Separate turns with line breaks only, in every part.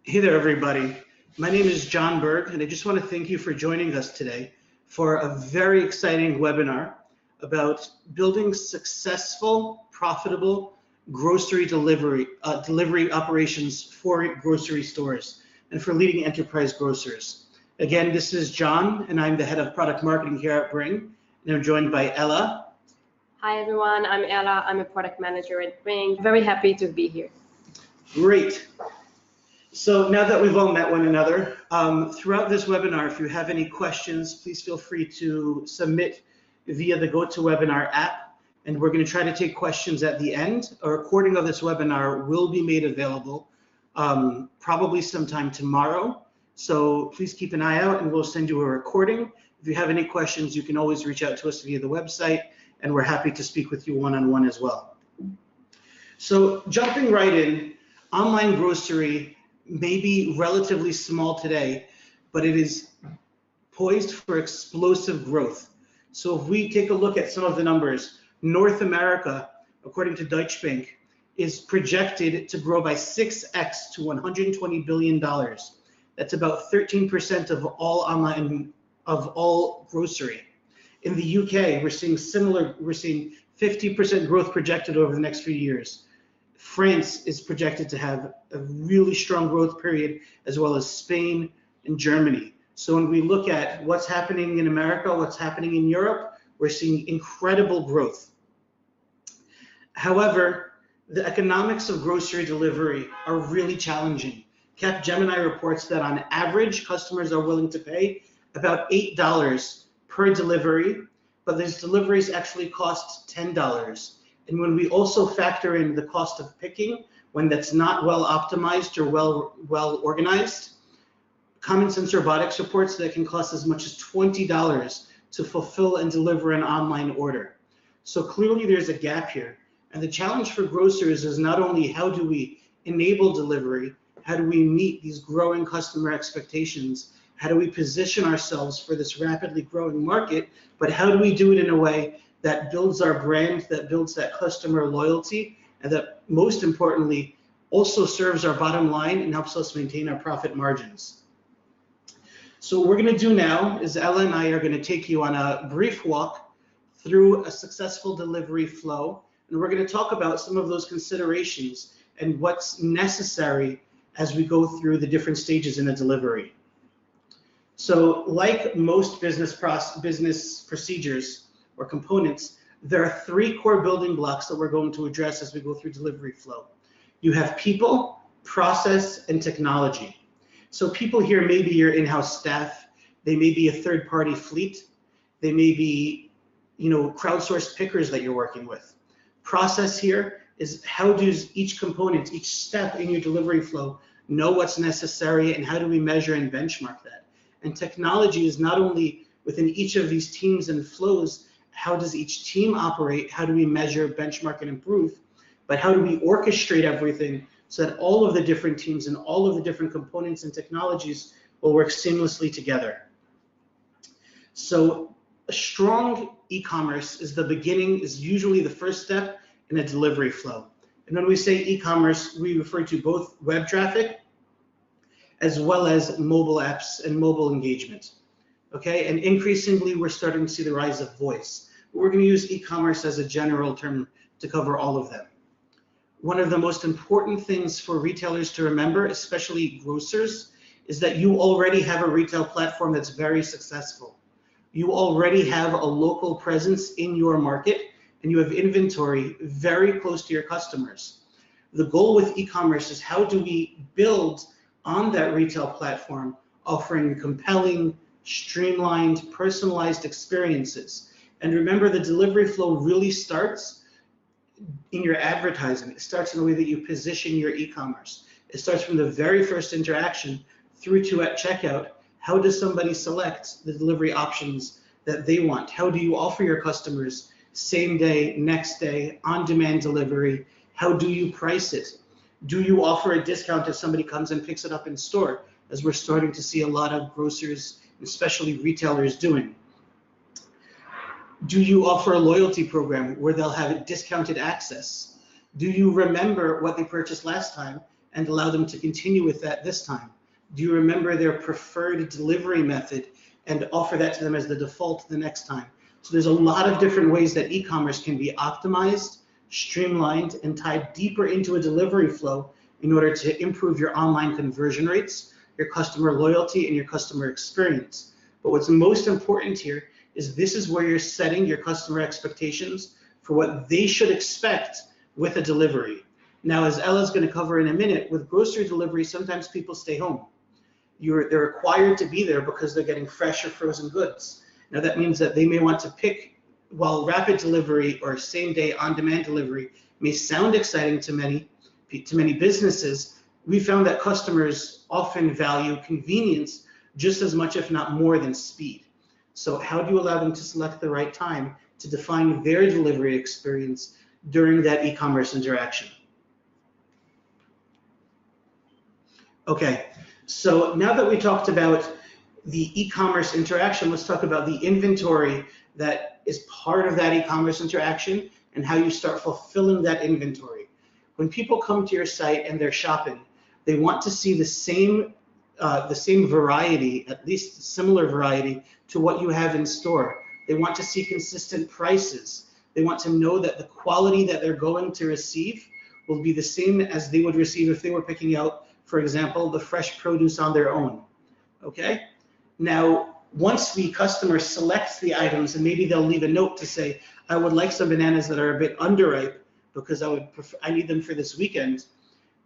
Hey there, everybody. My name is John Berg, and I just want to thank you for joining us today for a very exciting webinar about building successful, profitable grocery delivery operations for grocery stores and for leading enterprise grocers. Again, this is John, and I'm the head of product marketing here at Bring, and I'm joined by Ella.
Hi, everyone. I'm Ella. I'm a product manager at Bring. Very happy to be here.
Great. So now that we've all met one another, throughout this webinar, if you have any questions, please feel free to submit via the GoToWebinar app, and we're going to try to take questions at the end. A recording of this webinar will be made available probably sometime tomorrow, so please keep an eye out and we'll send you a recording. If you have any questions, you can always reach out to us via the website, and we're happy to speak with you one-on-one as well. So jumping right in, online grocery may be relatively small today, but it is poised for explosive growth. So if we take a look at some of the numbers, North America, according to Deutsche Bank, is projected to grow by 6x to $120 billion. That's about 13% of all grocery. In the UK, we're seeing 50% growth projected over the next few years. France is projected to have a really strong growth period, as well as Spain and Germany. So when we look at what's happening in America, what's happening in Europe, we're seeing incredible growth. However, the economics of grocery delivery are really challenging. Capgemini reports that on average, customers are willing to pay about $8 per delivery, but these deliveries actually cost $10. And when we also factor in the cost of picking, when that's not well optimized or well organized, Common Sense Robotics reports that it can cost as much as $20 to fulfill and deliver an online order. So clearly there's a gap here. And the challenge for grocers is not only how do we enable delivery, how do we meet these growing customer expectations, how do we position ourselves for this rapidly growing market, but how do we do it in a way that builds our brand, that builds that customer loyalty, and that most importantly also serves our bottom line and helps us maintain our profit margins. So what we're going to do now is Ella and I are going to take you on a brief walk through a successful delivery flow, and we're going to talk about some of those considerations and what's necessary as we go through the different stages in a delivery. So like most business procedures or components, there are three core building blocks that we're going to address as we go through delivery flow. You have people, process, and technology. So people here may be your in-house staff, they may be a third-party fleet, they may be, crowdsourced pickers that you're working with. Process here is how does each component, each step in your delivery flow know what's necessary, and how do we measure and benchmark that? And technology is not only within each of these teams and flows, how does each team operate, how do we measure, benchmark, and improve, but how do we orchestrate everything so that all of the different teams and all of the different components and technologies will work seamlessly together. So a strong e-commerce is usually the first step in a delivery flow. And when we say e-commerce, we refer to both web traffic as well as mobile apps and mobile engagement. Okay, and increasingly we're starting to see the rise of voice. We're going to use e-commerce as a general term to cover all of them. One of the most important things for retailers to remember, especially grocers, is that you already have a retail platform that's very successful. You already have a local presence in your market, and you have inventory very close to your customers. The goal with e-commerce is how do we build on that retail platform, offering compelling, streamlined, personalized experiences. And remember, the delivery flow really starts in your advertising. It starts in the way that you position your e-commerce. It starts from the very first interaction through to at checkout. How does somebody select the delivery options that they want? How do you offer your customers same day, next day, on-demand delivery? How do you price it? Do you offer a discount if somebody comes and picks it up in store, as we're starting to see a lot of grocers, especially retailers, doing? Do you offer a loyalty program where they'll have discounted access? Do you remember what they purchased last time and allow them to continue with that this time? Do you remember their preferred delivery method and offer that to them as the default the next time? So there's a lot of different ways that e-commerce can be optimized, streamlined, and tied deeper into a delivery flow in order to improve your online conversion rates, your customer loyalty, and your customer experience. But what's most important here is this is where you're setting your customer expectations for what they should expect with a delivery. Now, as Ella's going to cover in a minute, with grocery delivery, sometimes people stay home. They're required to be there because they're getting fresh or frozen goods. Now, that means that they may want to pick, while rapid delivery or same-day on-demand delivery may sound exciting to many businesses, we found that customers often value convenience just as much, if not more, than speed. So how do you allow them to select the right time to define their delivery experience during that e-commerce interaction? Okay, so now that we talked about the e-commerce interaction, let's talk about the inventory that is part of that e-commerce interaction and how you start fulfilling that inventory. When people come to your site and they're shopping, they want to see the same variety, at least similar variety to what you have in store. They want to see consistent prices. They want to know that the quality that they're going to receive will be the same as they would receive if they were picking out, for example, the fresh produce on their own. Okay? Now, once the customer selects the items, and maybe they'll leave a note to say, I would like some bananas that are a bit underripe because I need them for this weekend.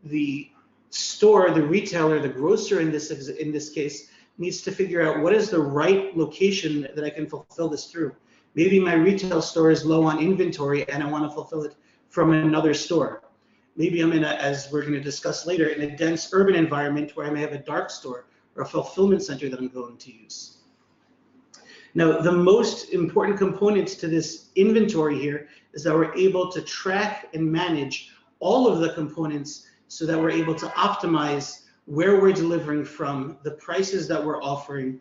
The store, the retailer, the grocer in this case, needs to figure out what is the right location that I can fulfill this through. Maybe my retail store is low on inventory and I want to fulfill it from another store. Maybe I'm as we're going to discuss later, in a dense urban environment where I may have a dark store or a fulfillment center that I'm going to use. Now, the most important component to this inventory here is that we're able to track and manage all of the components so that we're able to optimize where we're delivering from, the prices that we're offering,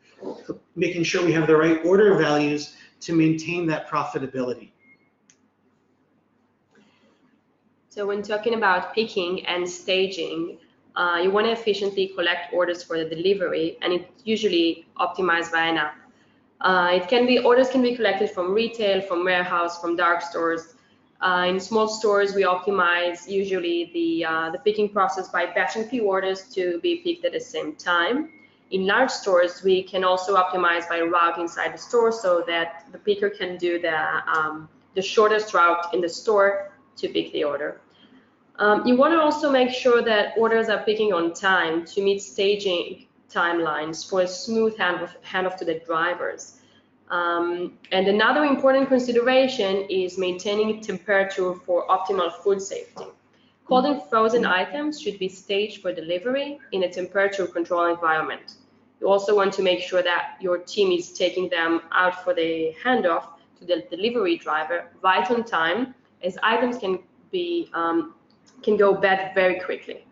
making sure we have the right order values to maintain that profitability.
So when talking about picking and staging, you want to efficiently collect orders for the delivery, and it's usually optimized by an app. Orders can be collected from retail, from warehouse, from dark stores. In small stores, we optimize usually the picking process by batching few orders to be picked at the same time. In large stores, we can also optimize by route inside the store so that the picker can do the shortest route in the store to pick the order. You want to also make sure that orders are picking on time to meet staging timelines for a smooth handoff to the drivers. And another important consideration is maintaining temperature for optimal food safety. Cold and frozen items should be staged for delivery in a temperature control environment. You also want to make sure that your team is taking them out for the handoff to the delivery driver right on time, as items can go bad very quickly.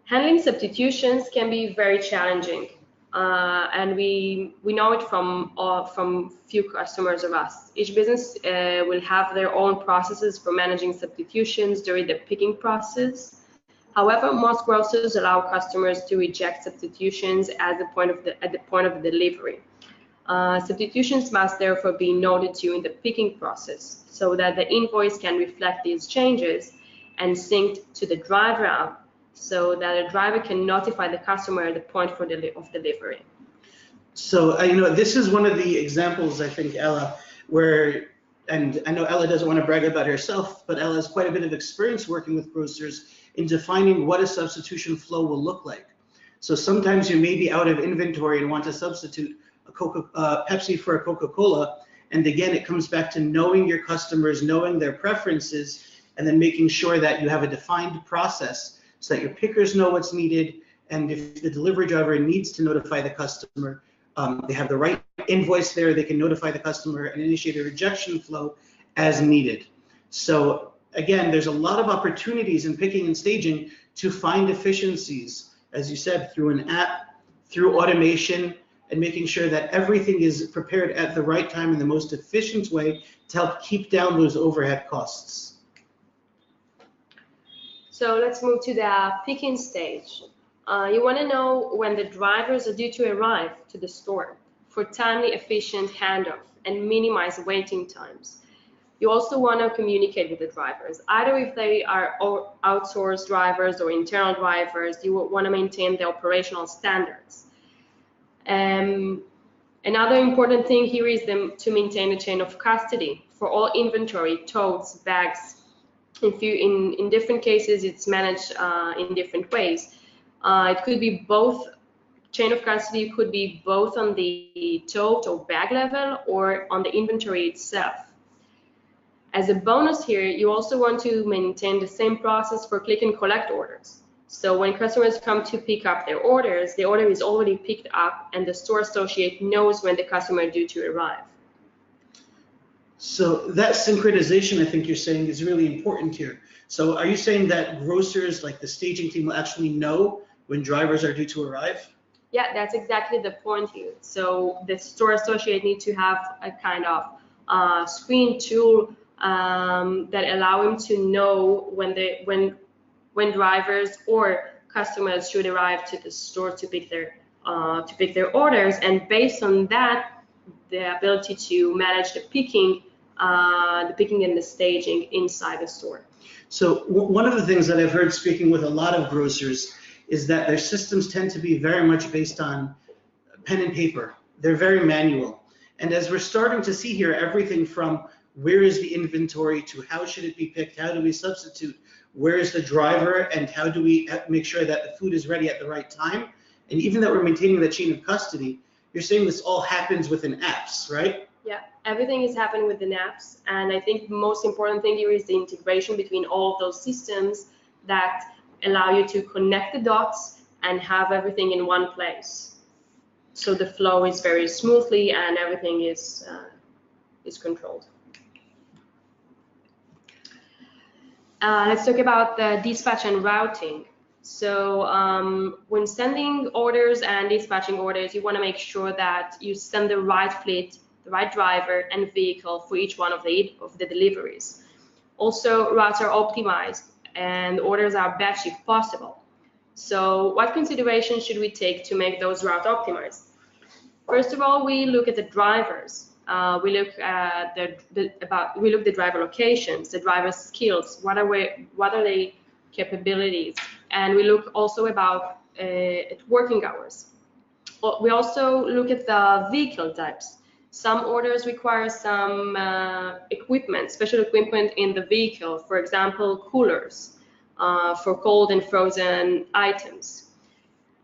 Handling substitutions can be very challenging, and we know it from few customers of us. Each business will have their own processes for managing substitutions during the picking process. However, most grocers allow customers to reject substitutions at the point of the delivery. Substitutions must therefore be noted during the picking process so that the invoice can reflect these changes and synced to the driver app so that a driver can notify the customer at the point of delivery. So,
this is one of the examples, I think, Ella, where, and I know Ella doesn't want to brag about herself, but Ella has quite a bit of experience working with grocers in defining what a substitution flow will look like. So sometimes you may be out of inventory and want to substitute a Pepsi for a Coca-Cola. And again, it comes back to knowing your customers, knowing their preferences, and then making sure that you have a defined process so that your pickers know what's needed. And if the delivery driver needs to notify the customer, they have the right invoice there, they can notify the customer and initiate a rejection flow as needed. So again, there's a lot of opportunities in picking and staging to find efficiencies, as you said, through an app, through automation, and making sure that everything is prepared at the right time in the most efficient way to help keep down those overhead costs.
So let's move to the picking stage. You want to know when the drivers are due to arrive to the store for timely, efficient handoff and minimize waiting times. You also want to communicate with the drivers, either if they are outsourced drivers or internal drivers. You want to maintain the operational standards. Another important thing here is to maintain a chain of custody for all inventory, totes, bags. In different cases, it's managed in different ways. It could be both. Chain of custody could be both on the tote or bag level or on the inventory itself. As a bonus here, you also want to maintain the same process for click and collect orders. So when customers come to pick up their orders, the order is already picked up and the store associate knows when the customer is due to arrive.
So that synchronization, I think you're saying, is really important here. So are you saying that grocers, like the staging team, will actually know when drivers are due to arrive?
Yeah, that's exactly the point here. So the store associate needs to have a kind of screen tool that allow him to know when drivers or customers should arrive to the store to pick their orders, and based on that, the ability to manage the picking and the staging inside the store.
So one of the things that I've heard speaking with a lot of grocers is that their systems tend to be very much based on pen and paper. They're very manual. And as we're starting to see here, everything from where is the inventory to how should it be picked, how do we substitute, where is the driver, and how do we make sure that the food is ready at the right time, and even that we're maintaining the chain of custody, you're saying this all happens within apps, right?
Yeah, everything is happening within apps, and I think the most important thing here is the integration between all of those systems that allow you to connect the dots and have everything in one place. So the flow is very smoothly and everything is controlled. Let's talk about the dispatch and routing. So when sending orders and dispatching orders, you want to make sure that you send the right fleet, the right driver and vehicle for each one of the deliveries. Also, routes are optimized and orders are batched if possible. So what considerations should we take to make those routes optimized? First of all, we look at the drivers. We look at the driver locations, the driver's skills, what are their capabilities, and we look also about at working hours. We also look at the vehicle types. Some orders require some equipment, special equipment in the vehicle, for example, coolers for cold and frozen items.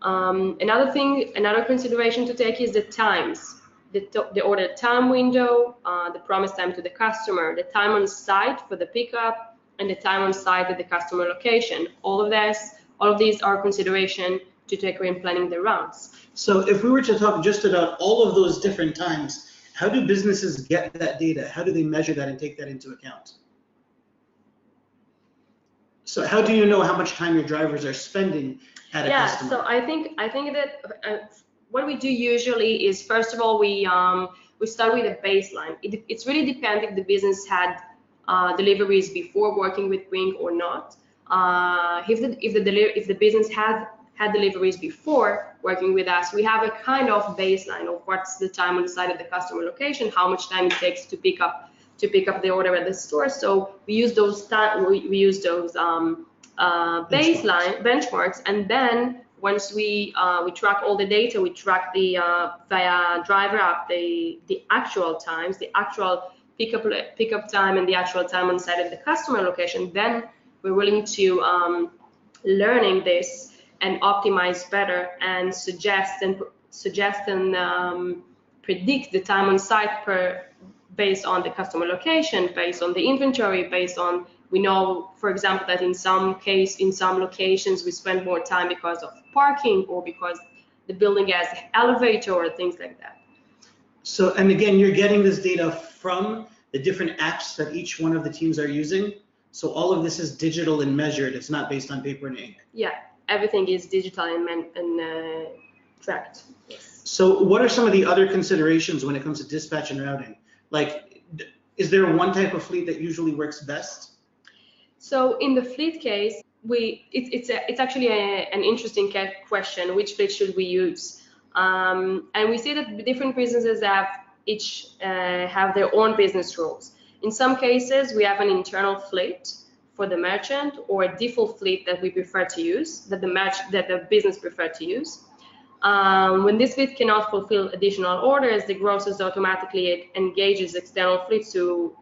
Another consideration to take is the times, the order time window, the promised time to the customer, the time on site for the pickup, and the time on site at the customer location. All of these are consideration to take when planning the routes.
So if we were to talk just about all of those different times, how do businesses get that data? How do they measure that and take that into account? So how do you know how much time your drivers are spending at a customer?
So I think that what we do usually is, first of all, we start with a baseline. It's really depends if the business had deliveries before working with Bring or not. If the business had deliveries before working with us, we have a kind of baseline of what's the time on the side of the customer location, how much time it takes to pick up the order at the store. So we use those baseline benchmarks, and then once we track all the data, we track the via driver app the actual times, the actual pickup time, and the actual time on site of the customer location. Then we're willing to learning this and optimize better and suggest and predict the time on site based on the customer location, based on the inventory, based on, we know, for example, that in some locations we spend more time because of parking or because the building has an elevator or things like that.
So, and again, you're getting this data from the different apps that each one of the teams are using. So all of this is digital and measured. It's not based on paper and ink.
Yeah, everything is digital and tracked. Yes.
So what are some of the other considerations when it comes to dispatch and routing? Like, is there one type of fleet that usually works best?
So in the fleet case, it's actually an interesting question. Which fleet should we use? And we see that different businesses have each have their own business rules. In some cases, we have an internal fleet for the merchant, or a default fleet that we prefer to use, that the business prefer to use. When this fleet cannot fulfill additional orders, the grocers automatically engages external fleets to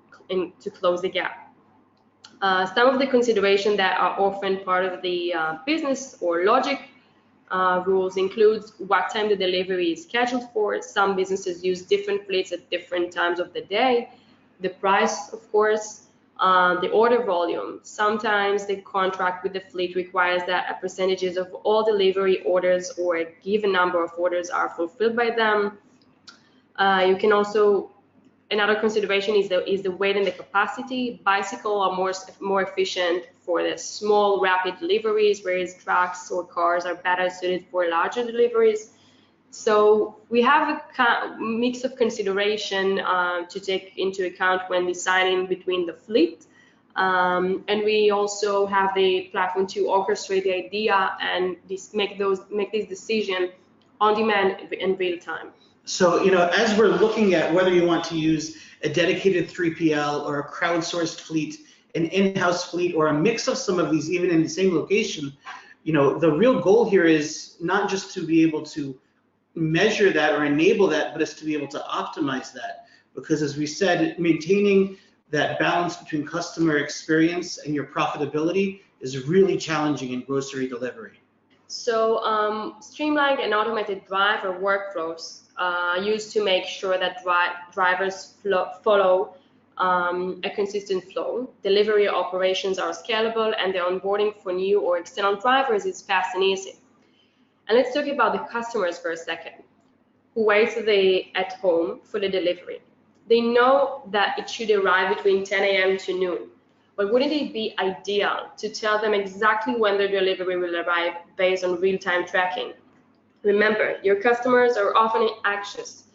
close the gap. Some of the considerations that are often part of the business or logic rules includes what time the delivery is scheduled for. Some businesses use different fleets at different times of the day. The price, of course, the order volume. Sometimes the contract with the fleet requires that a percentage of all delivery orders or a given number of orders are fulfilled by them. You can also, another consideration is the weight and the capacity. Bicycles are more efficient for the small, rapid deliveries, whereas trucks or cars are better suited for larger deliveries. So we have a mix of consideration to take into account when deciding between the fleet. And we also have the platform to orchestrate the idea and make this decision on demand in real time.
So, as we're looking at whether you want to use a dedicated 3PL or a crowdsourced fleet, an in-house fleet, or a mix of some of these, even in the same location, the real goal here is not just to be able to measure that or enable that, but it's to be able to optimize that. Because as we said, maintaining that balance between customer experience and your profitability is really challenging in grocery delivery.
So streamlined and automated driver workflows used to make sure that drivers follow a consistent flow. Delivery operations are scalable, and the onboarding for new or external drivers is fast and easy. And let's talk about the customers for a second, who wait at home for the delivery. They know that it should arrive between 10 a.m. to noon, but wouldn't it be ideal to tell them exactly when their delivery will arrive based on real-time tracking? Remember, your customers are often anxious.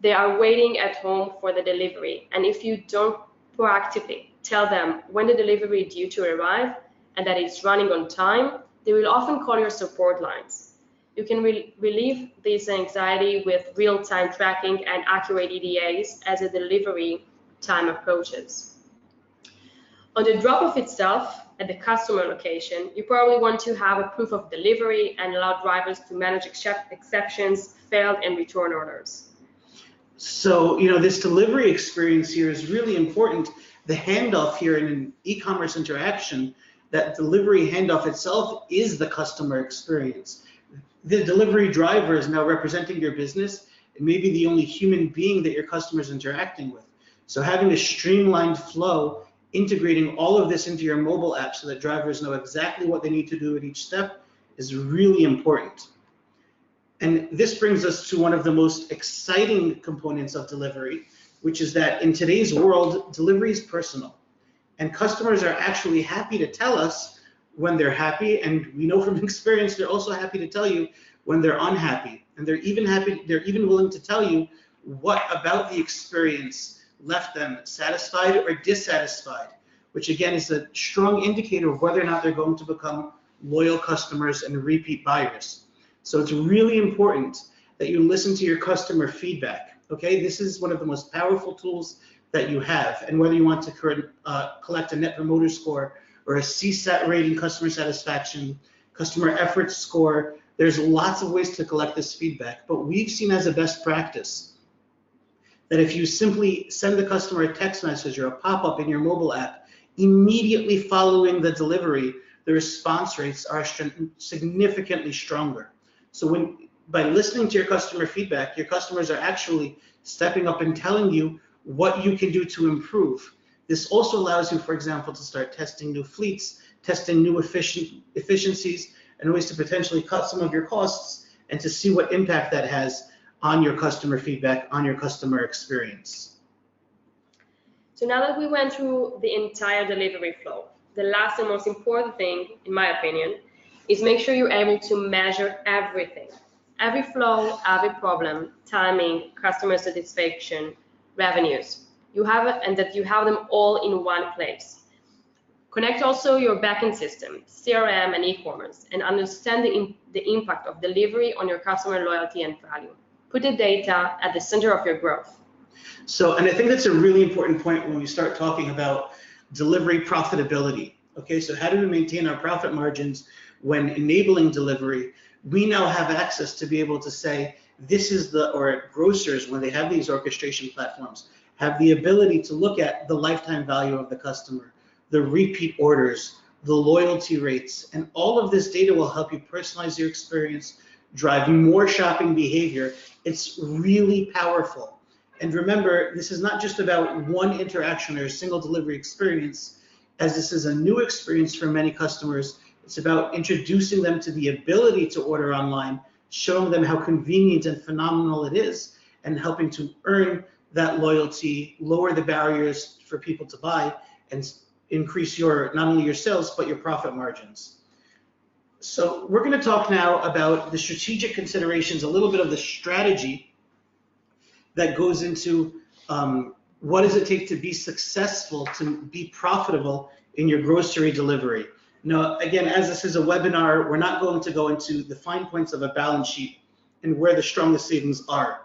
They are waiting at home for the delivery, and if you don't proactively tell them when the delivery is due to arrive and that it's running on time, they will often call your support lines. You can relieve this anxiety with real-time tracking and accurate EDAs as the delivery time approaches. On the drop-off itself, at the customer location, you probably want to have a proof of delivery and allow drivers to manage exceptions, failed, and return orders.
So, this delivery experience here is really important. The handoff here in an e-commerce interaction, that delivery handoff itself is the customer experience. The delivery driver is now representing your business. It may be the only human being that your customer is interacting with. So having a streamlined flow, integrating all of this into your mobile app so that drivers know exactly what they need to do at each step is really important. And this brings us to one of the most exciting components of delivery, which is that in today's world, delivery is personal. And customers are actually happy to tell us when they're happy, and we know from experience they're also happy to tell you when they're unhappy. And they're even willing to tell you what about the experience left them satisfied or dissatisfied, which again is a strong indicator of whether or not they're going to become loyal customers and repeat buyers. So it's really important that you listen to your customer feedback. Okay, this is one of the most powerful tools that you have, and whether you want to collect a Net Promoter Score or a CSAT rating, customer satisfaction, customer effort score, there's lots of ways to collect this feedback. But we've seen as a best practice that if you simply send the customer a text message or a pop-up in your mobile app immediately following the delivery, the response rates are significantly stronger. So by listening to your customer feedback, your customers are actually stepping up and telling you what you can do to improve. This also allows you, for example, to start testing new fleets, testing new efficiencies, and ways to potentially cut some of your costs and to see what impact that has on your customer feedback, on your customer experience.
So now that we went through the entire delivery flow, the last and most important thing, in my opinion, is make sure you're able to measure everything. Every flow, every problem, timing, customer satisfaction, revenues. And that you have them all in one place. Connect also your backend system, CRM and e-commerce, and understand the impact of delivery on your customer loyalty and value. Put the data at the center of your growth.
So, and I think that's a really important point when we start talking about delivery profitability. Okay, so how do we maintain our profit margins when enabling delivery? We now have access to be able to say, this is or grocers, when they have these orchestration platforms, have the ability to look at the lifetime value of the customer, the repeat orders, the loyalty rates, and all of this data will help you personalize your experience, drive more shopping behavior. It's really powerful. And remember, this is not just about one interaction or a single delivery experience, as this is a new experience for many customers. It's about introducing them to the ability to order online, showing them how convenient and phenomenal it is, and helping to earn that loyalty, lower the barriers for people to buy, and increase not only your sales, but your profit margins. So we're going to talk now about the strategic considerations, a little bit of the strategy that goes into what does it take to be successful, to be profitable in your grocery delivery. Now, again, as this is a webinar, we're not going to go into the fine points of a balance sheet and where the strongest savings are.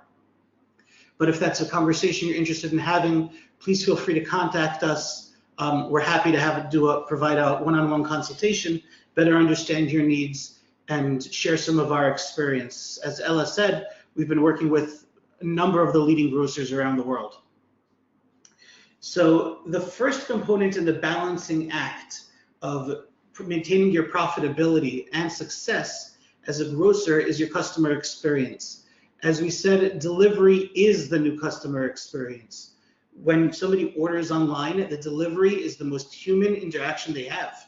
But if that's a conversation you're interested in having, please feel free to contact us. We're happy to provide a one-on-one consultation, better understand your needs, and share some of our experience. As Ella said, we've been working with a number of the leading grocers around the world. So the first component in the balancing act of maintaining your profitability and success as a grocer is your customer experience. As we said, delivery is the new customer experience. When somebody orders online, the delivery is the most human interaction they have.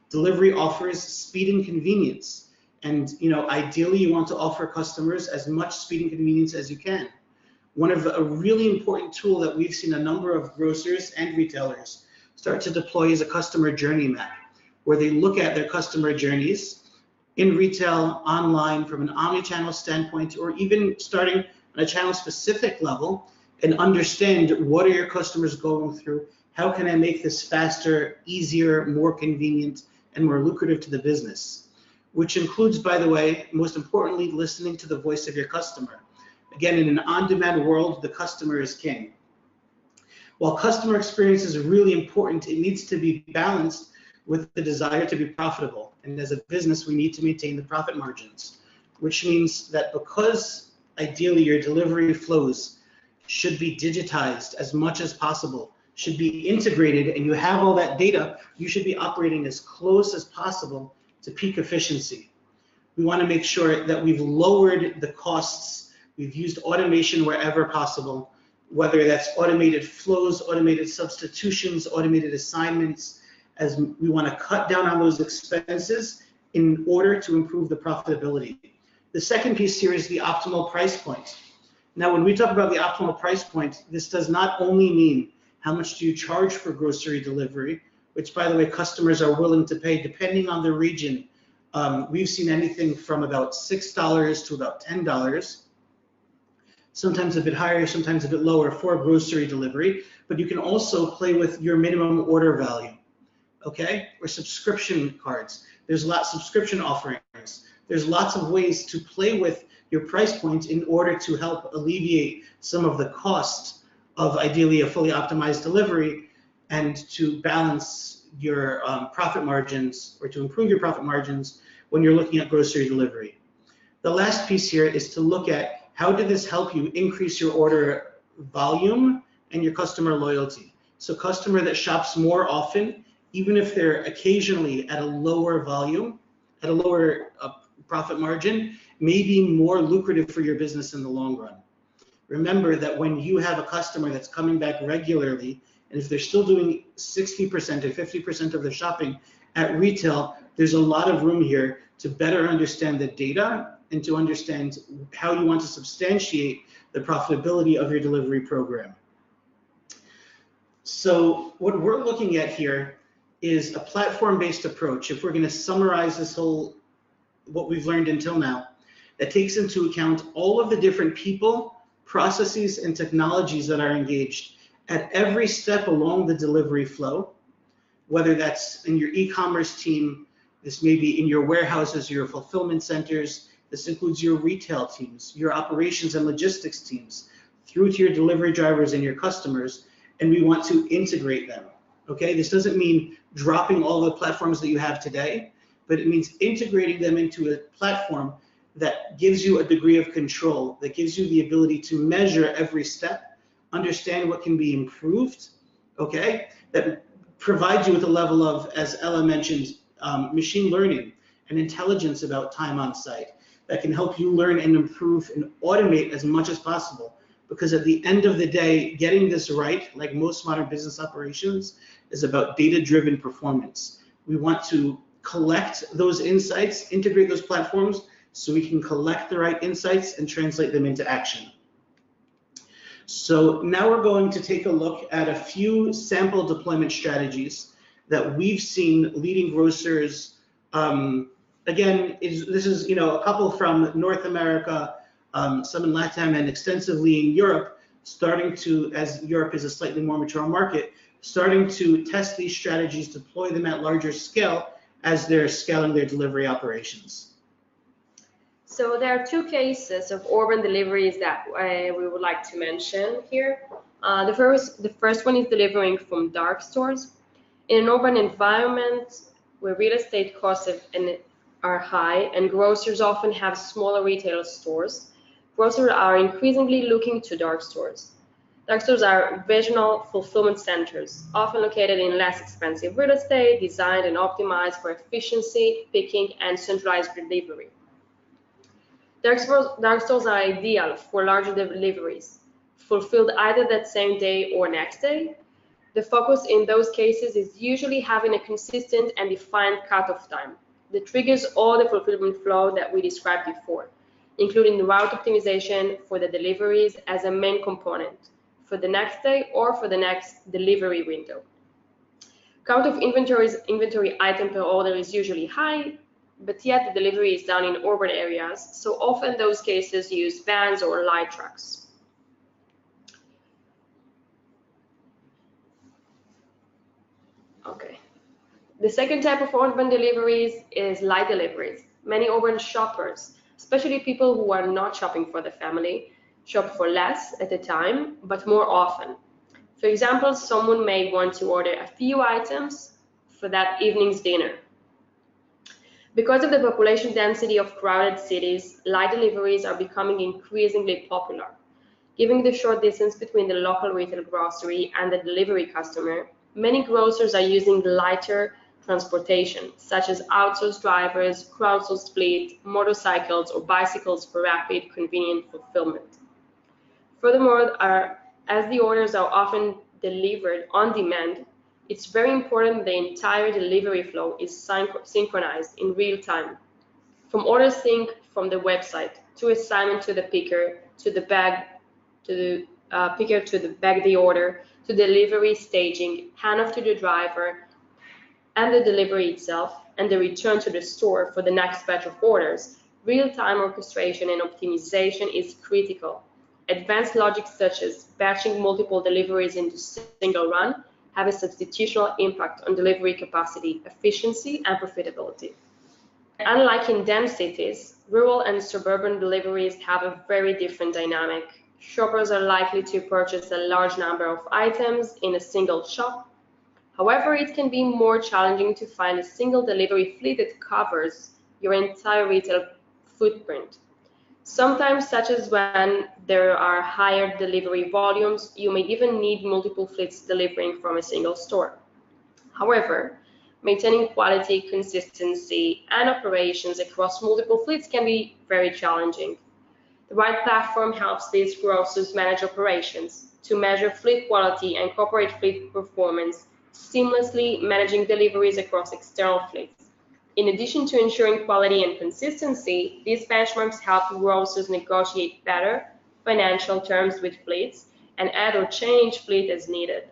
Delivery offers speed and convenience. And ideally, you want to offer customers as much speed and convenience as you can. One of a really important tool that we've seen a number of grocers and retailers start to deploy is a customer journey map, where they look at their customer journeys in retail, online, from an omnichannel standpoint, or even starting on a channel-specific level, and understand what are your customers going through, how can I make this faster, easier, more convenient, and more lucrative to the business, which includes, by the way, most importantly, listening to the voice of your customer. Again, in an on-demand world, the customer is king. While customer experience is really important, it needs to be balanced with the desire to be profitable. And as a business, we need to maintain the profit margins, which means that because ideally your delivery flows should be digitized as much as possible, should be integrated, and you have all that data, you should be operating as close as possible to peak efficiency. We want to make sure that we've lowered the costs. We've used automation wherever possible, whether that's automated flows, automated substitutions, automated assignments, as we want to cut down on those expenses in order to improve the profitability. The second piece here is the optimal price point. Now, when we talk about the optimal price point, this does not only mean how much do you charge for grocery delivery, which, by the way, customers are willing to pay depending on the region. We've seen anything from about $6 to about $10, sometimes a bit higher, sometimes a bit lower for grocery delivery, but you can also play with your minimum order value, okay? Or subscription cards. There's lots of subscription offerings. There's lots of ways to play with your price point in order to help alleviate some of the cost of ideally a fully optimized delivery and to balance your profit margins, or to improve your profit margins when you're looking at grocery delivery. The last piece here is to look at how did this help you increase your order volume and your customer loyalty. So customer that shops more often, even if they're occasionally at a lower volume, at a lower profit margin, may be more lucrative for your business in the long run. Remember that when you have a customer that's coming back regularly, and if they're still doing 60% or 50% of their shopping at retail, there's a lot of room here to better understand the data and to understand how you want to substantiate the profitability of your delivery program. So what we're looking at here is a platform-based approach. If we're going to summarize this whole, what we've learned until now, that takes into account all of the different people, processes, and technologies that are engaged at every step along the delivery flow, whether that's in your e-commerce team, this may be in your warehouses, your fulfillment centers, this includes your retail teams, your operations and logistics teams, through to your delivery drivers and your customers, and we want to integrate them, okay? This doesn't mean dropping all the platforms that you have today, but it means integrating them into a platform that gives you a degree of control, that gives you the ability to measure every step, understand what can be improved, okay? That provides you with a level of, as Ella mentioned, machine learning and intelligence about time on site that can help you learn and improve and automate as much as possible. Because at the end of the day, getting this right, like most modern business operations, is about data-driven performance. We want to collect those insights, integrate those platforms, so we can collect the right insights and translate them into action. So now we're going to take a look at a few sample deployment strategies that we've seen leading grocers. Again, this is a couple from North America, some in LATAM, and extensively in Europe, starting to, as Europe is a slightly more mature market, starting to test these strategies, deploy them at larger scale as they're scaling their delivery operations.
So there are two cases of urban deliveries that we would like to mention here. The first one is delivering from dark stores. In an urban environment where real estate costs are high and grocers often have smaller retail stores, grocers are increasingly looking to dark stores. Dark stores are regional fulfillment centers, often located in less expensive real estate, designed and optimized for efficiency, picking, and centralized delivery. Dark stores are ideal for larger deliveries, fulfilled either that same day or next day. The focus in those cases is usually having a consistent and defined cutoff time that triggers all the fulfillment flow that we described before, including the route optimization for the deliveries as a main component for the next day or for the next delivery window. Count of inventory item per order is usually high, but yet the delivery is done in urban areas, so often those cases use vans or light trucks. Okay. The second type of urban deliveries is light deliveries. Many urban shoppers, especially people who are not shopping for the family, shop for less at a time, but more often. For example, someone may want to order a few items for that evening's dinner. Because of the population density of crowded cities, light deliveries are becoming increasingly popular. Given the short distance between the local retail grocery and the delivery customer, many grocers are using lighter transportation, such as outsourced drivers, crowdsourced fleet, motorcycles, or bicycles for rapid, convenient fulfillment. Furthermore, as the orders are often delivered on demand, it's very important the entire delivery flow is synchronized in real time. From order sync from the website to assignment to the picker, to the bag, to the picker to the bag the order, to delivery staging, handoff to the driver, and the delivery itself, and the return to the store for the next batch of orders, real-time orchestration and optimization is critical. Advanced logic such as batching multiple deliveries into single run have a substitutional impact on delivery capacity, efficiency, and profitability. Unlike in dense cities, rural and suburban deliveries have a very different dynamic. Shoppers are likely to purchase a large number of items in a single shop. However, it can be more challenging to find a single delivery fleet that covers your entire retail footprint. Sometimes, such as when there are higher delivery volumes, you may even need multiple fleets delivering from a single store. However, maintaining quality, consistency, and operations across multiple fleets can be very challenging. The right platform helps these grocers manage operations to measure fleet quality and corporate fleet performance, seamlessly managing deliveries across external fleets. In addition to ensuring quality and consistency, these benchmarks help grocers negotiate better financial terms with fleets and add or change fleet as needed.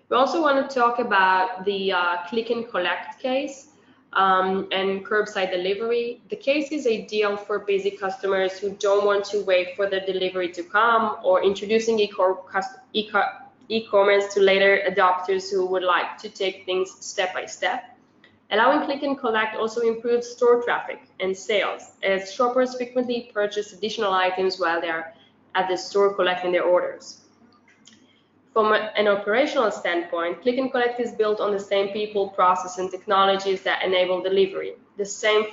We also want to talk about the click and collect case and curbside delivery. The case is ideal for busy customers who don't want to wait for the delivery to come or introducing e-commerce to later adopters who would like to take things step by step. Allowing click and collect also improves store traffic and sales, as shoppers frequently purchase additional items while they are at the store collecting their orders. From an operational standpoint, click and collect is built on the same people, process, and technologies that enable delivery, the same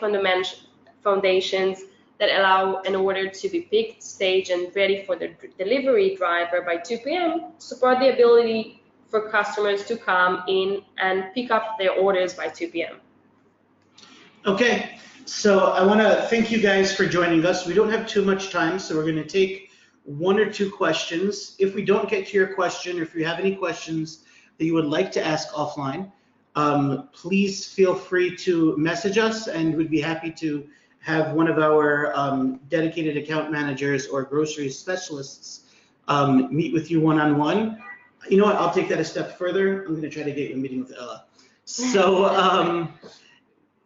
foundations that allow an order to be picked, staged, and ready for the delivery driver by 2 p.m. support the ability for customers to come in and pick up their orders by 2 p.m.
Okay, so I want to thank you guys for joining us. We don't have too much time, so we're going to take 1 or 2 questions. If we don't get to your question, or if you have any questions that you would like to ask offline, please feel free to message us, and we'd be happy to have one of our dedicated account managers or grocery specialists meet with you one-on-one. You know what, I'll take that a step further. I'm going to try to get you a meeting with Ella. So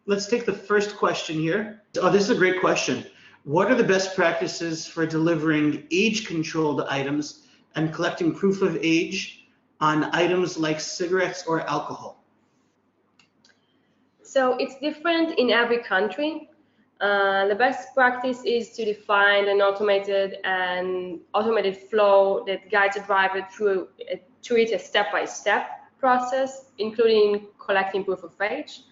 let's take the first question here. Oh, this is a great question. What are the best practices for delivering age-controlled items and collecting proof of age on items like cigarettes or alcohol?
So it's different in every country. The best practice is to define an automated flow that guides a driver through it a step-by-step process, including collecting proof of age.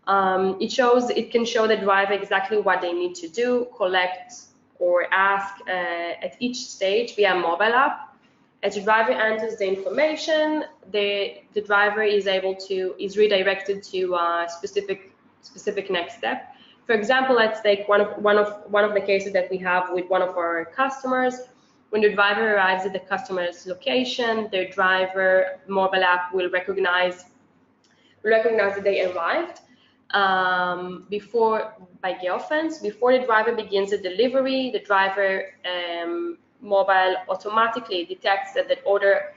It can show the driver exactly what they need to do, collect or ask at each stage via mobile app. As the driver enters the information, the driver is redirected to a specific next step. For example, let's take one of the cases that we have with one of our customers. When the driver arrives at the customer's location, the driver mobile app will recognize that they arrived. By geofence, before the driver begins the delivery, the driver mobile automatically detects that the order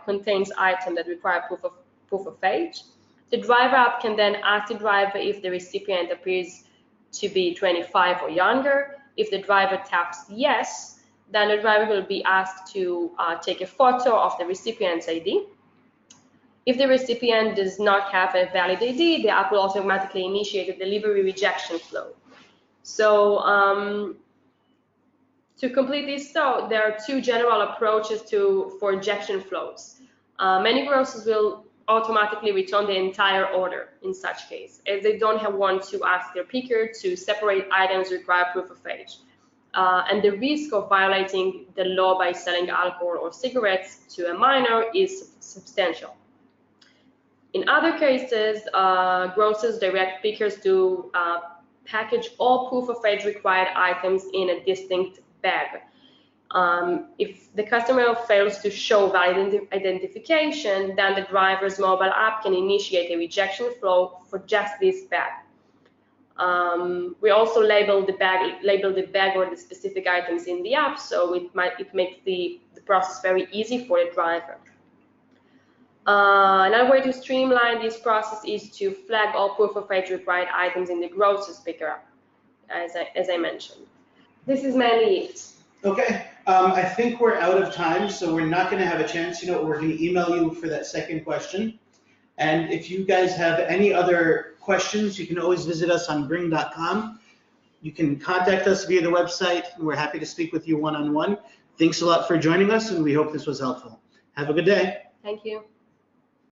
contains items that require proof of age. The driver app can then ask the driver if the recipient appears to be 25 or younger. If the driver taps yes, then the driver will be asked to take a photo of the recipient's ID. If the recipient does not have a valid ID, the app will automatically initiate a delivery rejection flow. So to complete this thought, there are 2 general approaches for rejection flows. Many grocers will automatically return the entire order in such case, as they don't want to ask their picker to separate items require proof of age. And the risk of violating the law by selling alcohol or cigarettes to a minor is substantial. In other cases, grocers direct pickers to package all proof of age required items in a distinct bag. If the customer fails to show valid identification, then the driver's mobile app can initiate a rejection flow for just this bag. We also label the bag or the specific items in the app, so it makes the process very easy for the driver. Another way to streamline this process is to flag all proof of age required items in the grocer's picker app, as I mentioned. This is mainly it.
Okay, I think we're out of time, so we're not going to have a chance. You know, we're going to email you for that second question. And if you guys have any other questions, you can always visit us on bring.com. You can contact us via the website, and we're happy to speak with you one-on-one. Thanks a lot for joining us, and we hope this was helpful. Have a good day.
Thank you.